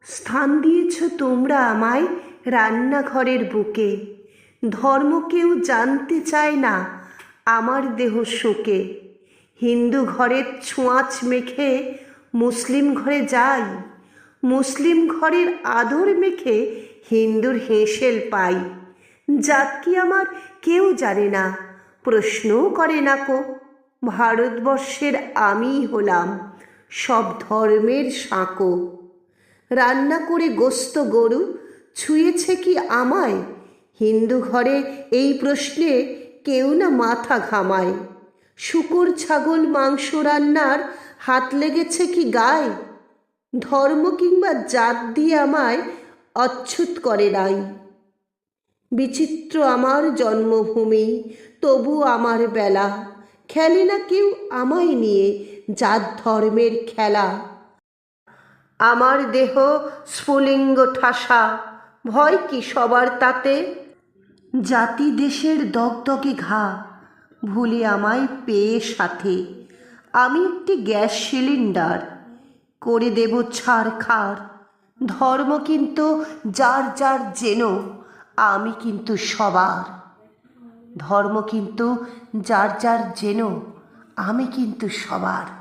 স্থান দিয়েছ তোমরা আমায় রান্নাঘরের বুকে। ধর্ম কেউ জানতে চায় না আমার দেহ শোকে। হিন্দু ঘরের ছোঁয়াচ মেখে মুসলিম ঘরে যাই, মুসলিম ঘরের আদর মেখে হিন্দুর হেঁসেল পাই। জাত কি আমার কেউ জানে না, প্রশ্নও করে না কো। ভারতবর্ষের আমিই হলাম সব ধর্মের সাঁকো। রান্না করে গোস্ত গরু ছুঁয়েছে কি আমায়? হিন্দু ঘরে এই প্রশ্নে কেউ না মাথা ঘামায়। শূকর ছাগল মাংস রান্নার হাত লেগেছে কি গায়ে? ধর্ম কিংবা জাত দিয়ে আমায় অচ্ছুত করে নাই। বিচিত্র আমার জন্মভূমি, তবু আমার বেলা। খেলে না কেউ আমায় নিয়ে জাত ধর্মের খেলা। আমার দেহ স্ফুলিঙ্গ ঠাসা, ভয় কি সবার তাতে? জাতি দেশের দগদগে ঘা, ভুলে আমায় পেয়ে সাথে। আমি একটি গ্যাস সিলিন্ডার, করে দেব ছারখার। ধর্ম কিন্তু যার যার যেন, আমি কিন্তু সবার। ধর্ম কিন্তু যার যার যেন, আমি কিন্তু সবার।